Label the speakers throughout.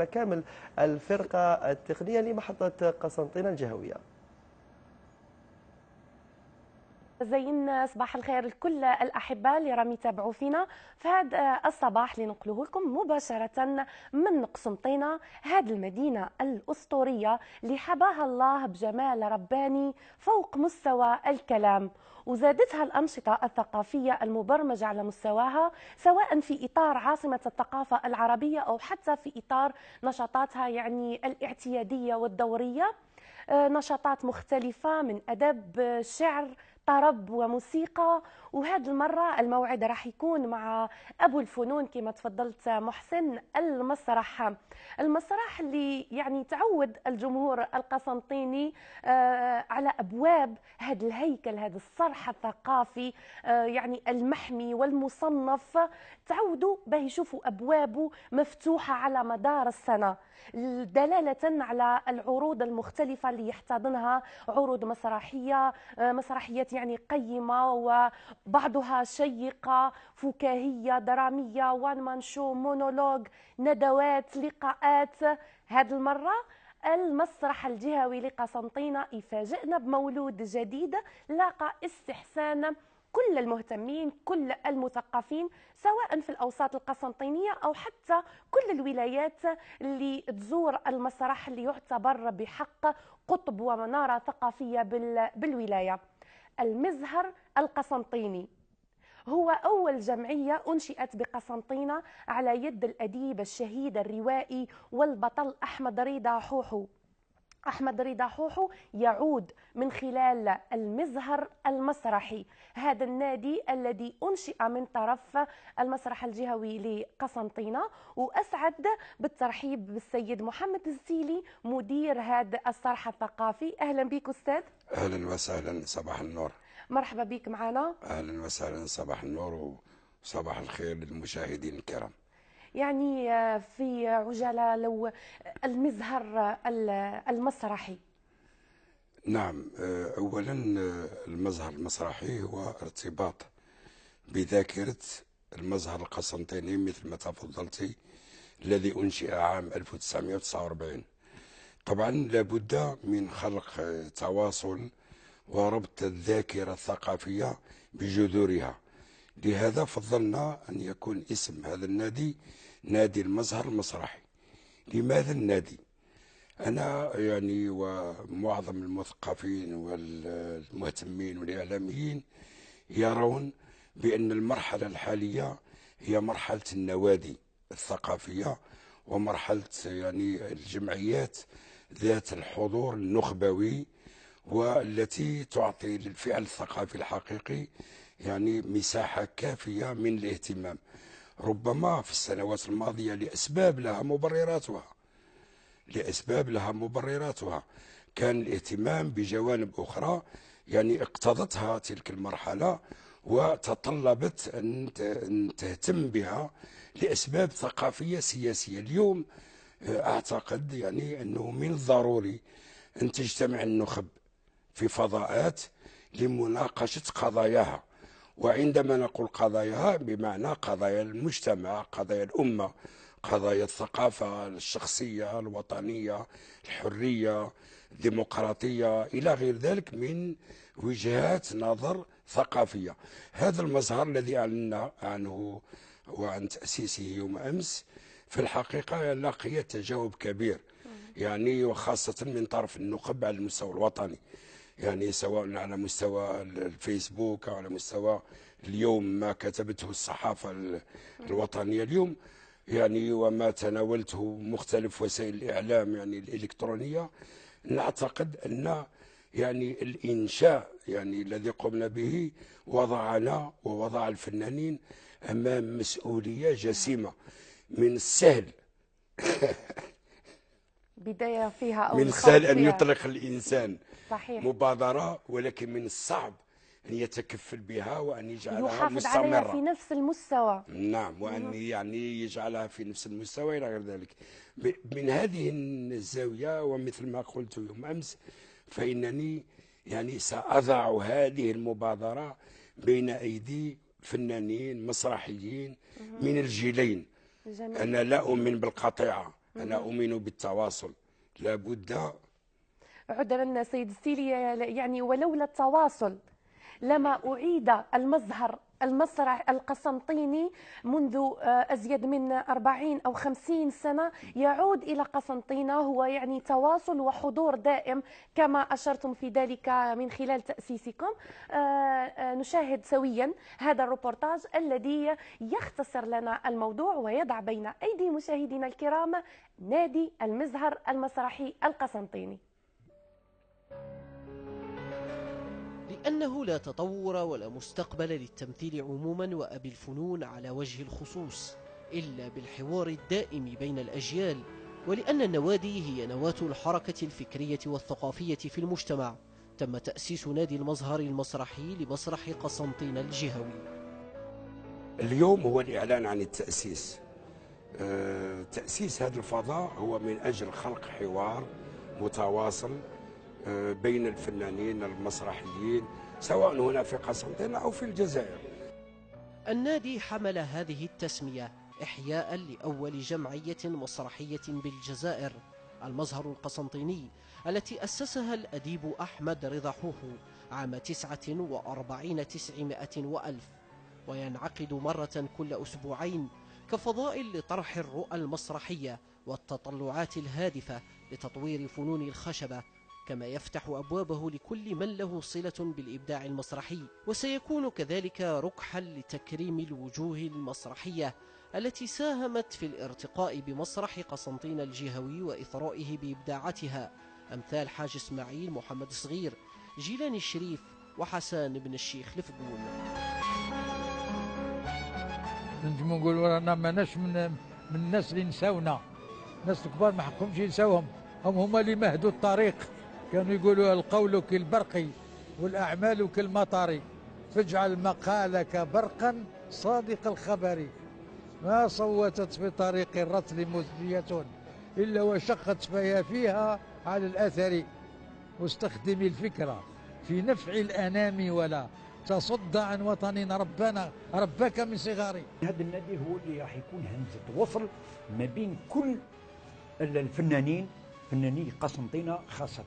Speaker 1: كامل الفرقة التقنية لمحطة قسنطينة الجهوية.
Speaker 2: زين صباح الخير لكل الأحباء اللي راهم يتابعوا فينا في هذا الصباح اللي نقله لكم مباشرة من قسنطينة، هذه المدينة الأسطورية اللي حباها الله بجمال رباني فوق مستوى الكلام، وزادتها الأنشطة الثقافية المبرمجة على مستواها، سواء في إطار عاصمة الثقافة العربية أو حتى في إطار نشاطاتها يعني الاعتيادية والدورية. نشاطات مختلفة من أدب، شعر، طرب وموسيقى. وهذه المرة الموعد راح يكون مع أبو الفنون كما تفضلت محسن، المسرح اللي يعني تعود الجمهور القسنطيني على أبواب هذا الهيكل، هذا الصرح الثقافي يعني المحمي والمصنف، تعودوا به يشوفوا أبوابه مفتوحة على مدار السنة، دلالة على العروض المختلفة اللي يحتضنها، عروض مسرحية، مسرحيات يعني قيمة وبعضها شيقة، فكاهية، درامية، وان مان شو، مونولوج، ندوات، لقاءات. هذه المرة المسرح الجهوي لقسنطينة يفاجئنا بمولود جديد لاقى استحسان كل المهتمين، كل المثقفين، سواء في الأوساط القسنطينية أو حتى كل الولايات اللي تزور المسرح اللي يعتبر بحق قطب ومنارة ثقافية بالولاية. المزهر القسنطيني هو أول جمعية أنشئت بقسنطينة على يد الأديب الشهيد الروائي والبطل أحمد رضا حوحو. أحمد رضا حوحو يعود من خلال المزهر المسرحي، هذا النادي الذي أنشئ من طرف المسرح الجهوي لقسنطينة. وأسعد بالترحيب بالسيد محمد الزيلي مدير هذا الصرح الثقافي. أهلا بك أستاذ.
Speaker 3: أهلا وسهلا، صباح النور.
Speaker 2: مرحبا بك معنا.
Speaker 3: أهلا وسهلا، صباح النور وصباح الخير للمشاهدين الكرام.
Speaker 2: يعني في عجالة لو المزهر المسرحي.
Speaker 3: نعم، أولا المظهر المسرحي هو ارتباط بذاكرة المظهر القسنطيني مثل ما تفضلتي، الذي أنشئ عام 1949. طبعا لابد من خلق تواصل وربط الذاكرة الثقافية بجذورها، لهذا فضلنا أن يكون اسم هذا النادي نادي المظهر المسرحي. لماذا النادي؟ أنا يعني ومعظم المثقفين والمهتمين والإعلاميين يرون بأن المرحلة الحالية هي مرحلة النوادي الثقافية ومرحلة يعني الجمعيات ذات الحضور النخبوي، والتي تعطي للفعل الثقافي الحقيقي يعني مساحة كافية من الاهتمام، ربما في السنوات الماضية لأسباب لها مبرراتها كان الاهتمام بجوانب أخرى يعني اقتضتها تلك المرحلة وتطلبت أن تهتم بها لأسباب ثقافية سياسية. اليوم أعتقد يعني أنه من الضروري أن تجتمع النخب في فضاءات لمناقشة قضاياها، وعندما نقول قضاياها بمعنى قضايا المجتمع، قضايا الأمة، قضايا الثقافة الشخصية الوطنية، الحرية، الديمقراطية، إلى غير ذلك من وجهات نظر ثقافية. هذا المظهر الذي أعلنا عنه وعن تأسيسه يوم أمس في الحقيقة لقي تجاوب كبير، يعني وخاصة من طرف النخب على المستوى الوطني، يعني سواء على مستوى الفيسبوك أو على مستوى اليوم ما كتبته الصحافة الوطنية اليوم، يعني وما تناولته مختلف وسائل الإعلام يعني الإلكترونية. نعتقد أن يعني الإنشاء يعني الذي قمنا به وضعنا ووضع الفنانين أمام مسؤولية جسيمة. من السهل
Speaker 2: بداية فيها أو
Speaker 3: من
Speaker 2: الخوض
Speaker 3: السهل أن
Speaker 2: فيها.
Speaker 3: يطلق الإنسان
Speaker 2: صحيح.
Speaker 3: مبادرة، ولكن من الصعب أن يتكفل بها وأن يجعلها
Speaker 2: يحافظ عليها في
Speaker 3: مستمرة.
Speaker 2: نفس المستوى.
Speaker 3: نعم، وأن يعني يجعلها في نفس المستوى إلى غير ذلك. من هذه الزاوية ومثل ما قلت يوم أمس، فإنني يعني سأضع هذه المبادرة بين أيدي فنانين مسرحيين من الجيلين.
Speaker 2: جميل.
Speaker 3: أنا لا أؤمن بالقطيعة أنا أؤمن بالتواصل، لابد.
Speaker 2: عذرا سيد السيلي، يعني ولولا التواصل لما أعيد المسرح القسنطيني منذ أزيد من 40 أو 50 سنة. يعود إلى قسنطينة هو يعني تواصل وحضور دائم كما أشرتم في ذلك من خلال تأسيسكم. نشاهد سويا هذا الروبورتاج الذي يختصر لنا الموضوع ويضع بين أيدي مشاهدينا الكرام نادي المزهر المسرحي القسنطيني.
Speaker 4: لأنه لا تطور ولا مستقبل للتمثيل عموما وأبي الفنون على وجه الخصوص إلا بالحوار الدائم بين الأجيال، ولأن النوادي هي نواة الحركة الفكرية والثقافية في المجتمع، تم تأسيس نادي المزهر المسرحي لمسرح قسنطينة الجهوي.
Speaker 3: اليوم هو الإعلان عن التأسيس. تأسيس هذا الفضاء هو من أجل خلق حوار متواصل بين الفنانين المسرحيين سواء هنا في قسنطينة أو في الجزائر.
Speaker 4: النادي حمل هذه التسمية إحياء لأول جمعية مسرحية بالجزائر، المزهر القسنطيني، التي أسسها الأديب أحمد رضا حوحو عام 49 900 وألف، وينعقد مرة كل أسبوعين كفضاء لطرح الرؤى المسرحية والتطلعات الهادفة لتطوير فنون الخشبة، كما يفتح أبوابه لكل من له صلة بالإبداع المسرحي. وسيكون كذلك ركحا لتكريم الوجوه المسرحية التي ساهمت في الارتقاء بمسرح قسنطينة الجهوي وإثرائه بإبداعاتها، أمثال حاج إسماعيل محمد صغير، جيلان الشريف، وحسان بن الشيخ لفقون.
Speaker 5: نجم نقولوا رانا ماناش من الناس اللي نساونا، الناس الكبار ما حقهمش ينساوهم، هما اللي مهدوا الطريق. كانوا يقولوا القول كالبرق والأعمال كالمطر، فاجعل مقالك برقا صادق الخبر، ما صوتت في طريق الرتل مثنية إلا وشقت فيها على الأثر، واستخدم الفكرة في نفع الأنام ولا تصد عن وطن ربك من صغاري.
Speaker 6: هذا النادي هو اللي راح يكون همزة وصل ما بين كل الفنانين، فناني قسنطينة خاصة.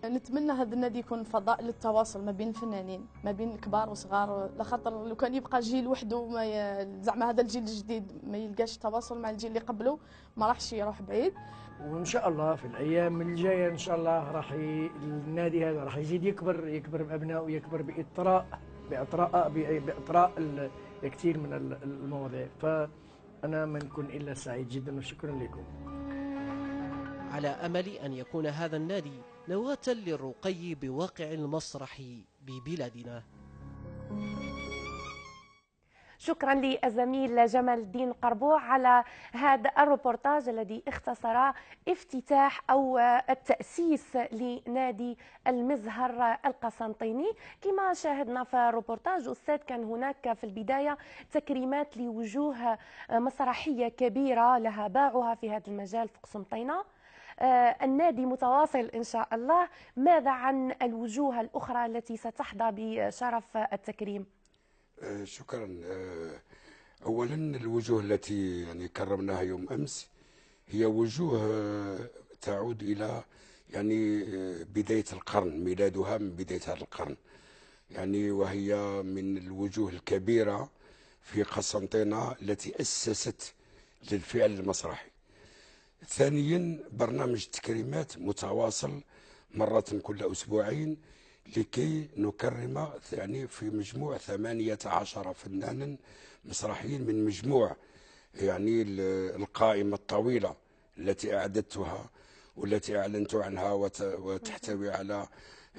Speaker 7: نتمنى هذا النادي يكون فضاء للتواصل ما بين الفنانين، ما بين الكبار والصغار، لخاطر لو كان يبقى جيل وحده زعما هذا الجيل الجديد ما يلقاش تواصل مع الجيل اللي قبله ما راحش يروح بعيد.
Speaker 8: وان شاء الله في الايام الجايه ان شاء الله راح النادي هذا راح يزيد يكبر بابنائه، يكبر باطراء كثير من المواضيع، فانا ما نكون الا سعيد جدا وشكرا لكم.
Speaker 4: على أمل أن يكون هذا النادي نواة للرقي بواقع المسرح ببلادنا.
Speaker 2: شكرا للزميل جمال الدين قربوع على هذا الروبورتاج الذي اختصر افتتاح أو التأسيس لنادي المزهر القسنطيني. كما شاهدنا في الروبورتاج أستاذ، كان هناك في البداية تكريمات لوجوه مسرحية كبيرة لها باعها في هذا المجال في قسنطينة. النادي متواصل إن شاء الله. ماذا عن الوجوه الأخرى التي ستحظى بشرف التكريم؟
Speaker 3: شكرا. أولا الوجوه التي يعني كرمناها يوم أمس هي وجوه تعود إلى يعني بداية القرن، ميلادها من بداية هذا القرن يعني، وهي من الوجوه الكبيرة في قسنطينة التي أسست للفعل المسرحي. ثانيا برنامج تكريمات متواصل مرة كل أسبوعين لكي نكرم يعني في مجموع 18 فنانا مسرحيين من مجموع يعني القائمة الطويلة التي أعددتها والتي أعلنت عنها، وتحتوي على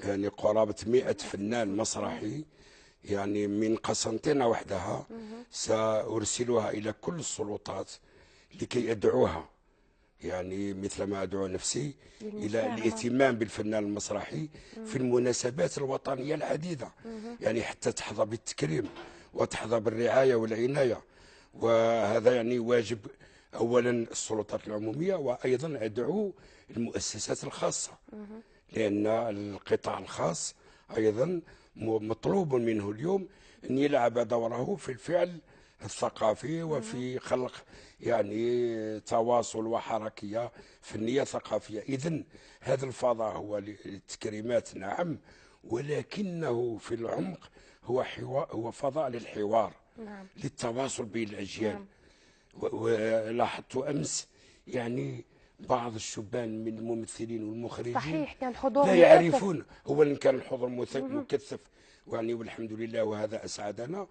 Speaker 3: يعني قرابة 100 فنان مسرحي يعني من قسنطينة وحدها. سأرسلها إلى كل السلطات لكي أدعوها يعني مثل ما أدعو نفسي إلى الاهتمام بالفنان المسرحي في المناسبات الوطنية العديدة، يعني حتى تحظى بالتكريم وتحظى بالرعاية والعناية. وهذا يعني واجب أولا السلطات العمومية، وأيضا أدعو المؤسسات الخاصة، لأن القطاع الخاص أيضا مطلوب منه اليوم أن يلعب دوره في الفعل الثقافي وفي خلق يعني تواصل وحركية فنية ثقافية. إذن هذا الفضاء هو للتكريمات نعم، ولكنه في العمق هو فضاء للحوار،
Speaker 2: نعم.
Speaker 3: للتواصل بين الأجيال.
Speaker 2: نعم.
Speaker 3: ولاحظت أمس يعني بعض الشبان من الممثلين والمخرجين
Speaker 2: صحيح كان حضور
Speaker 3: لا
Speaker 2: مكثف.
Speaker 3: يعرفون. أولا كان الحضور مكثف يعني والحمد لله، وهذا أسعدنا.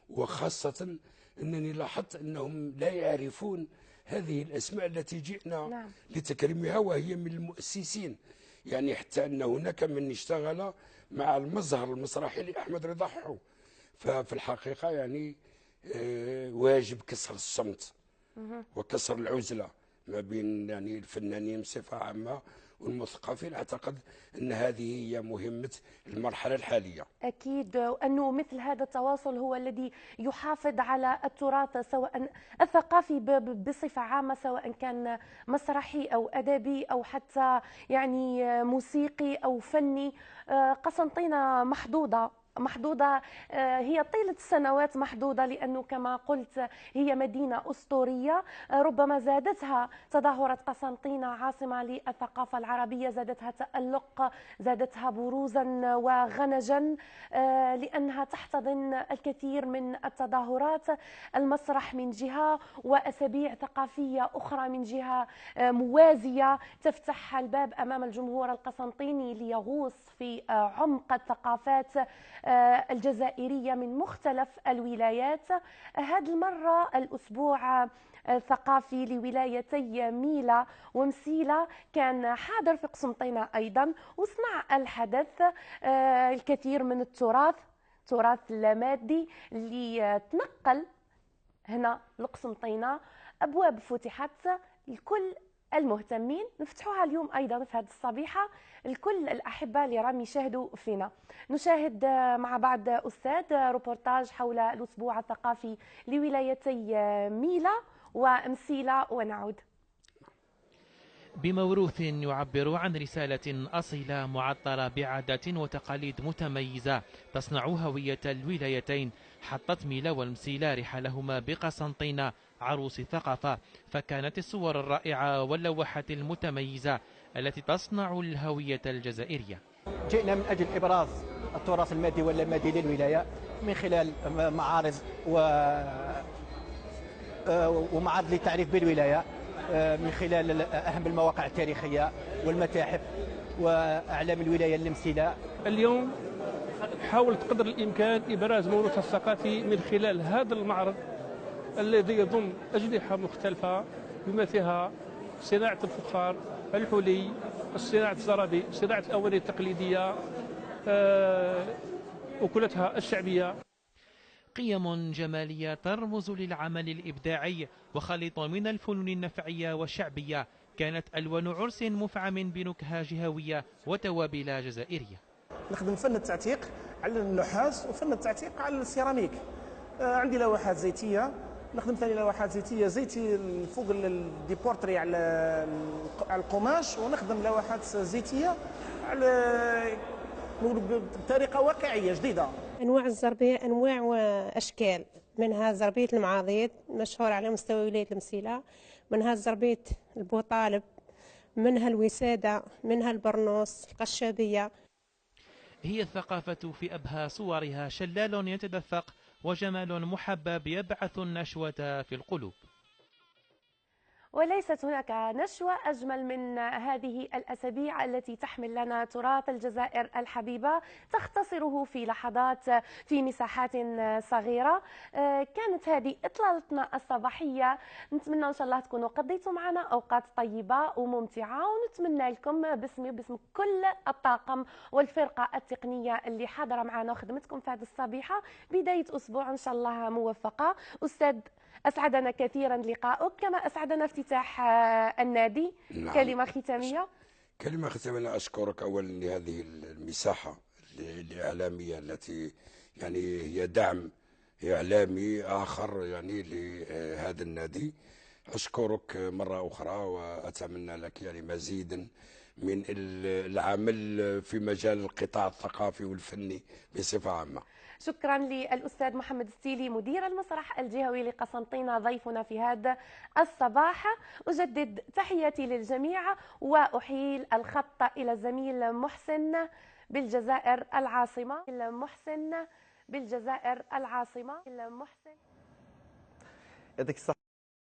Speaker 3: وخاصة أنني لاحظت أنهم لا يعرفون هذه الأسماء التي جئنا
Speaker 2: نعم.
Speaker 3: لتكريمها، وهي من المؤسسين. يعني حتى أن هناك من اشتغل مع المظهر المسرحي لأحمد رضا حو. ففي الحقيقة يعني واجب كسر الصمت وكسر العزلة ما بين يعني الفنانين بصفة عامة والمثقفين. أعتقد أن هذه هي مهمة المرحلة الحالية.
Speaker 2: أكيد، وأنه مثل هذا التواصل هو الذي يحافظ على التراث سواء الثقافي بصفة عامة، سواء كان مسرحي أو أدبي أو حتى يعني موسيقي أو فني. قسنطينة محظوظة هي طيلة السنوات محظوظة، لأنه كما قلت هي مدينة أسطورية. ربما زادتها تظاهرة قسنطينة عاصمة للثقافة العربية، زادتها تألق، زادتها بروزا وغنجا، لأنها تحتضن الكثير من التظاهرات، المسرح من جهة وأسابيع ثقافية أخرى من جهة موازية تفتح الباب أمام الجمهور القسنطيني ليغوص في عمق الثقافات الجزائرية من مختلف الولايات. هذه المرة الأسبوع الثقافي لولايتي ميلا ومسيلة كان حاضر في قسنطينة أيضا، وصنع الحدث الكثير من التراث اللامادي اللي تنقل هنا لقسنطينة. أبواب فتحت لكل المهتمين، نفتحوها اليوم أيضا في هذه الصبيحة لكل الأحبة اللي راهم يشاهدوا فينا. نشاهد مع بعض أستاذ روبورتاج حول الأسبوع الثقافي لولايتي ميلا ومسيلة ونعود.
Speaker 9: بموروث يعبر عن رسالة أصيلة معطرة بعادات وتقاليد متميزة تصنع هوية الولايتين، حطت ميلا والمسيلة رحالهما بقسنطينة عروس ثقافة، فكانت الصور الرائعة واللوحات المتميزة التي تصنع الهوية الجزائرية.
Speaker 10: جئنا من أجل إبراز التراث المادي واللامادي للولاية من خلال معارض ومعارض للتعريف بالولاية، من خلال أهم المواقع التاريخية والمتاحف وأعلام الولاية المسيلة.
Speaker 11: اليوم حاولت قدر الإمكان إبراز موروثها الثقافي من خلال هذا المعرض الذي يضم أجنحة مختلفة بما فيها صناعة الفخار، الحلي، صناعة الزرابي، صناعة الأواني التقليدية، أكلتها الشعبية.
Speaker 9: قيم جمالية ترمز للعمل الإبداعي وخليط من الفنون النفعية والشعبية، كانت ألوان عرس مفعم بنكهة جهوية وتوابل جزائرية.
Speaker 12: نخدم فن التعتيق على النحاس وفن التعتيق على السيراميك. عندي لوحات زيتية، نخدم ثاني لوحات زيتية زيتي فوق الديبورتري على القماش، ونخدم لوحات زيتية على بطريقة واقعية جديدة.
Speaker 13: أنواع الزربية أنواع وأشكال، منها زربية المعاضيد مشهورة على مستوى ولاية المسيلة، منها زربية البوطالب، منها الوسادة، منها البرنوس، القشابية.
Speaker 9: هي الثقافة في أبهى صورها، شلال يتدفق وجمال محبب يبعث النشوة في القلوب.
Speaker 2: وليست هناك نشوة أجمل من هذه الأسابيع التي تحمل لنا تراث الجزائر الحبيبة، تختصره في لحظات في مساحات صغيرة. كانت هذه إطلالتنا الصباحية، نتمنى إن شاء الله تكونوا قضيتوا معنا أوقات طيبة وممتعة، ونتمنى لكم باسمي وباسم كل الطاقم والفرقة التقنية اللي حاضرة معنا وخدمتكم في هذه الصبيحة بداية أسبوع إن شاء الله موفقة. أستاذ أسعدنا كثيرا لقاؤك، كما أسعدنا افتتاح النادي. نعم. كلمة ختامية.
Speaker 3: كلمة ختامية، أشكرك أولا لهذه المساحة الإعلامية التي يعني هي دعم إعلامي آخر يعني لهذا النادي. أشكرك مرة أخرى وأتمنى لك يعني مزيدا من العمل في مجال القطاع الثقافي والفني بصفة عامة.
Speaker 2: شكرا للأستاذ محمد السيلي مدير المسرح الجهوي لقسنطينة ضيفنا في هذا الصباح. أجدد تحياتي للجميع وأحيل الخط إلى الزميل محسن بالجزائر العاصمة. محسن بالجزائر العاصمة. محسن.
Speaker 1: يعطيك الصحة.